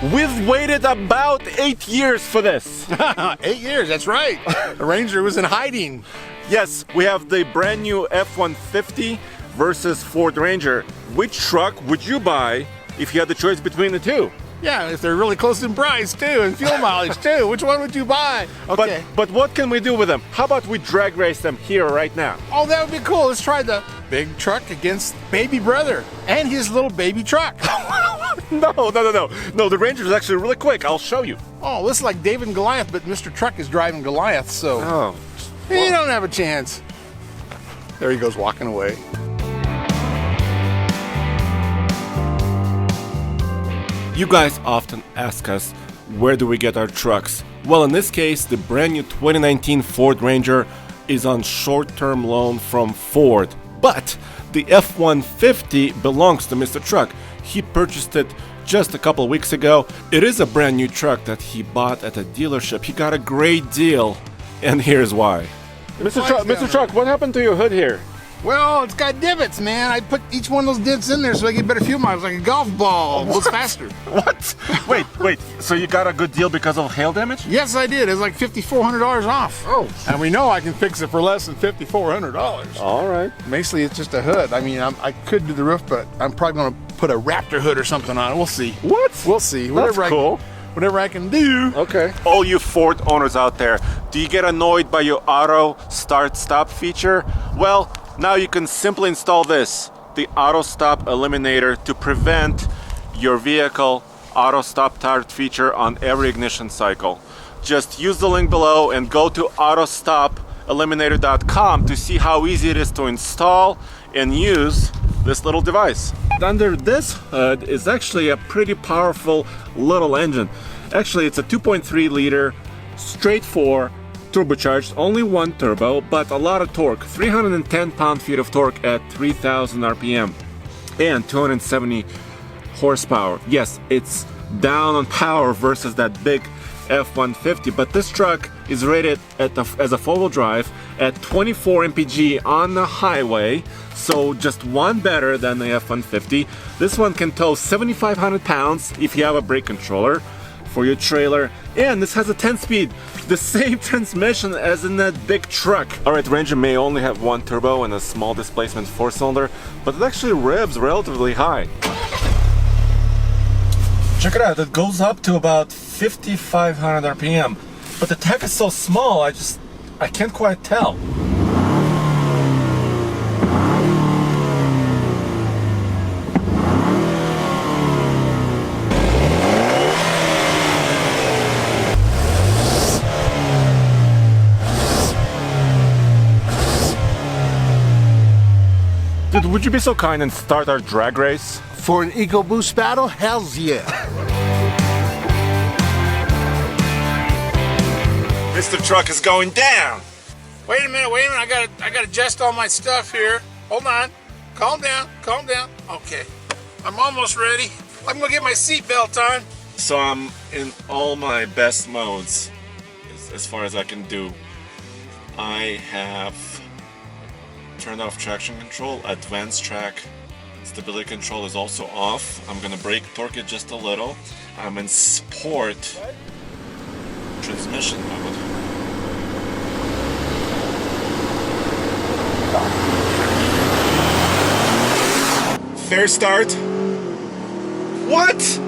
We've waited about 8 years for this. 8 years, that's right. The Ranger was in hiding. Yes, we have the brand new F-150 versus Ford Ranger. Which truck would you buy if you had the choice between the two? Yeah, if they're really close in price too, and fuel mileage too. Which one would you buy? Okay. But what can we do with them? How about we drag race them here right now? Oh, that would be cool. Let's try the big truck against baby brother and his little baby truck. No, the Ranger is actually really quick. I'll show you. Oh, this is like David and Goliath, but Mr. Truck is driving Goliath, so he don't have a chance. There he goes walking away. You guys often ask us, where do we get our trucks? Well, in this case, the brand new 2019 Ford Ranger is on short-term loan from Ford. But the F-150 belongs to Mr. Truck. He purchased it just a couple of weeks ago. It is a brand new truck that he bought at a dealership. He got a great deal, and here's why. Mr. Truck, what happened to your hood here? Well, it's got divots, man. I put each one of those divots in there so I get better fuel mileage, like a golf ball. It goes faster. What? Wait. So you got a good deal because of hail damage? Yes, I did. It's like $5,400 off. Oh. And we know I can fix it for less than $5,400. All right. Basically, it's just a hood. I mean, I could do the roof, but I'm probably going to put a Raptor hood or something on it. We'll see. What? We'll see. That's cool. Whatever I can do. Okay. All you Ford owners out there, do you get annoyed by your auto start-stop feature? Well, now you can simply install this, the Auto Stop Eliminator, to prevent your vehicle auto stop start feature on every ignition cycle. Just use the link below and go to autostopeliminator.com to see how easy it is to install and use this little device. Under this hood is actually a pretty powerful little engine. Actually, it's a 2.3 liter straight 4 turbocharged, only one turbo, but a lot of torque. 310 pound-feet of torque at 3,000 RPM and 270 horsepower. Yes, it's down on power versus that big F-150, but this truck is rated as a four-wheel drive at 24 mpg on the highway, so just one better than the F-150. This one can tow 7,500 pounds if you have a brake controller for your trailer, and this has a 10-speed, the same transmission as in that big truck. Alright, Ranger may only have one turbo and a small displacement 4-cylinder, but it actually revs relatively high. Check it out, it goes up to about 5,500 RPM, but the tach is so small, I can't quite tell. Dude, would you be so kind and start our drag race? For an EcoBoost battle? Hells yeah. Mr. Truck is going down. Wait a minute. I gotta adjust all my stuff here. Hold on. Calm down. Okay. I'm almost ready. I'm gonna get my seatbelt on. So I'm in all my best modes, as far as I can do. I have turned off traction control, advanced track, stability control is also off. I'm gonna brake torque it just a little. I'm in sport transmission mode. Fair start. What?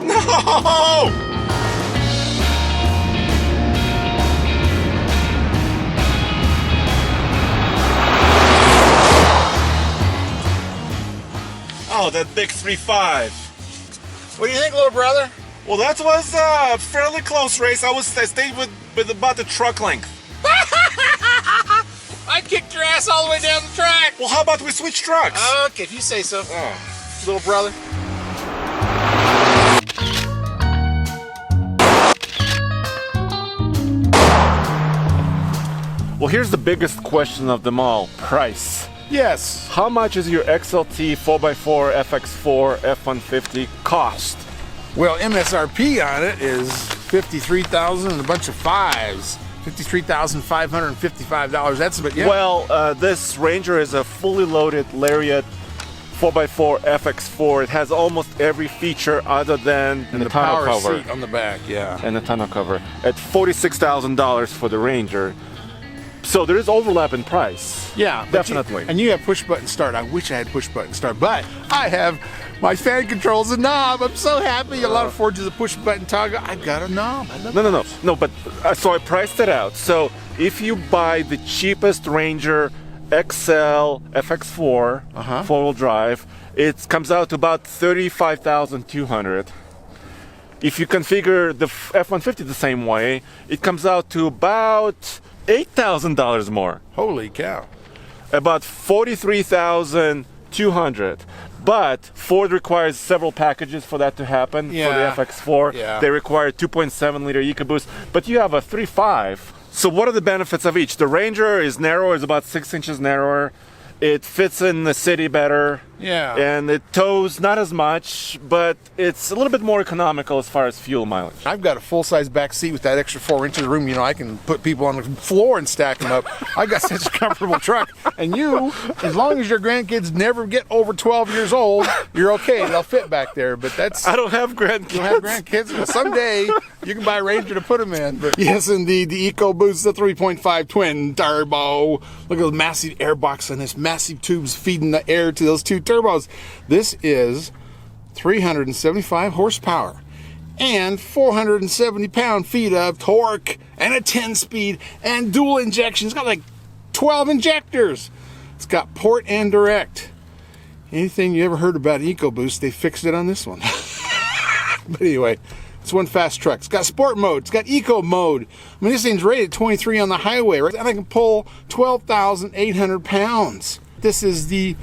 No! Oh, that big 3.5. What do you think, little brother? Well, that was a fairly close race. I stayed with about the truck length. I kicked your ass all the way down the track. Well, how about we switch trucks? Okay, if you say so. Little brother. Well, here's the biggest question of them all. Price. Yes. How much is your XLT 4x4 FX4 F-150 cost? Well, MSRP on it is $53,000 and a bunch of fives. $53,555. That's a bit. Yeah. Well, this Ranger is a fully loaded Lariat 4x4 FX4. It has almost every feature other than And the tonneau power cover. seat on the back, yeah. And the tonneau cover at $46,000 for the Ranger. So there is overlap in price. Yeah, but definitely. and you have push button start. I wish I had push button start, but I have my fan controls a knob. I'm so happy. A lot of Fords is a push button toggle. I've got a knob. I love No, but so I priced it out. So if you buy the cheapest Ranger XL FX4 four-wheel drive, it comes out to about $35,200. If you configure the F-150 the same way, it comes out to about $8,000 more. Holy cow. About $43,200. But Ford requires several packages for that to happen for the FX4. Yeah. They require 2.7 liter EcoBoost, but you have a 3.5. So what are the benefits of each? The Ranger is narrower, is about 6 inches narrower. It fits in the city better. Yeah. And it tows not as much, but it's a little bit more economical as far as fuel mileage. I've got a full-size back seat with that extra 4 inches of room. You know, I can put people on the floor and stack them up. I've got such a comfortable truck. And you, as long as your grandkids never get over 12 years old, you're okay. They'll fit back there. But that's... I don't have grandkids. You don't have grandkids? Well, someday you can buy a Ranger to put them in. But yes, indeed, the EcoBoost, the 3.5 twin turbo. Look at the massive air box on this. Massive tubes feeding the air to those two turbos. This is 375 horsepower and 470 pound-feet of torque and a 10-speed and dual injection. It's got like 12 injectors. It's got port and direct. Anything you ever heard about EcoBoost, they fixed it on this one. But anyway, it's one fast truck. It's got sport mode. It's got eco mode. I mean, this thing's rated 23 on the highway, right? And I can pull 12,800 pounds. This is the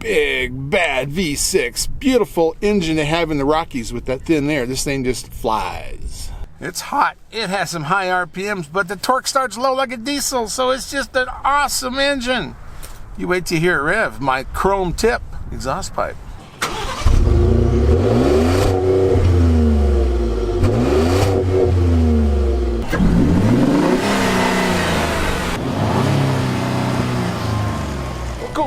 big, bad V6. Beautiful engine they have in the Rockies with that thin air. This thing just flies. It's hot. It has some high RPMs, but the torque starts low like a diesel, so it's just an awesome engine. You wait till you hear it rev. My chrome tip exhaust pipe.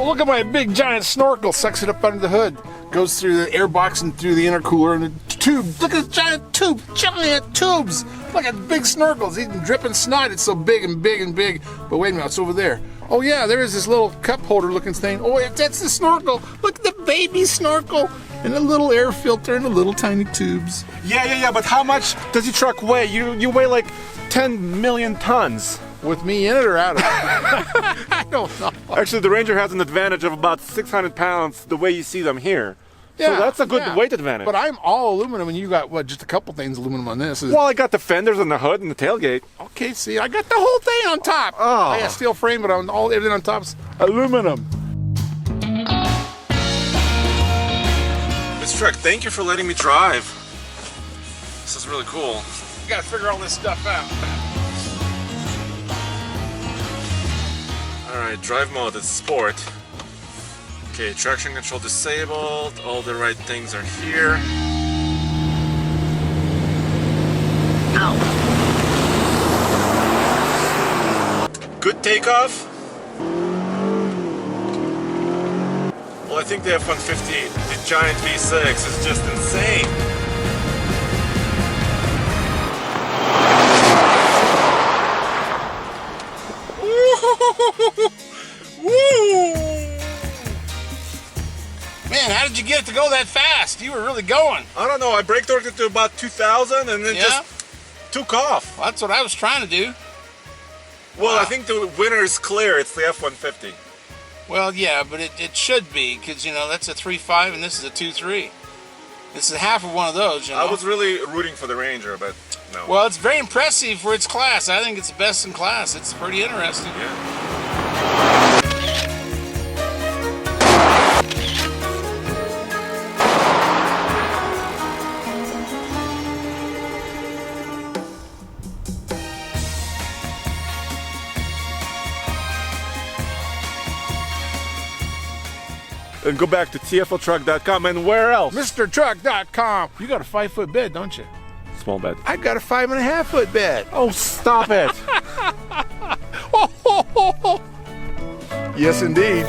Look at my big giant snorkel. Sucks it up under the hood. Goes through the air box and through the intercooler and the tube. Look at the giant tube. Giant tubes. Look at the big snorkels. Even dripping snot. It's so big and big and big. But wait a minute. It's over there. Oh yeah, there is this little cup holder looking thing. Oh, that's the snorkel. Look at the baby snorkel. And a little air filter and the little tiny tubes. Yeah, but how much does your truck weigh? You weigh like 10 million tons. With me in it or out of it? I don't know. Actually, the Ranger has an advantage of about 600 pounds the way you see them here. Yeah, so that's a good weight advantage. But I'm all aluminum and you got, what, just a couple things aluminum on this. Well, I got the fenders on the hood and the tailgate. Okay, see, I got the whole thing on top. Oh. I got steel frame, but everything on top's aluminum. This truck, thank you for letting me drive. This is really cool. You gotta figure all this stuff out. Alright, drive mode is sport. Okay, traction control disabled. All the right things are here. Ow. Good takeoff. Well, I think the F-150, the giant V6, is just insane. Woo! Man, how did you get it to go that fast? You were really going. I don't know, I brake torqued it to about 2,000 and then just took off. Well, that's what I was trying to do. Well, Wow. I think the winner is clear. It's the F-150. Well, yeah, but it should be, because, you know, that's a 3.5 and this is a 2.3. This is half of one of those, you know. I was really rooting for the Ranger, but no. Well, it's very impressive for its class. I think it's the best in class. It's pretty interesting. Yeah. And go back to tfltruck.com and where else? MrTruck.com. You got a 5-foot bed, don't you? Small bed. I got a 5.5-foot bed. Oh, stop it. Yes, indeed.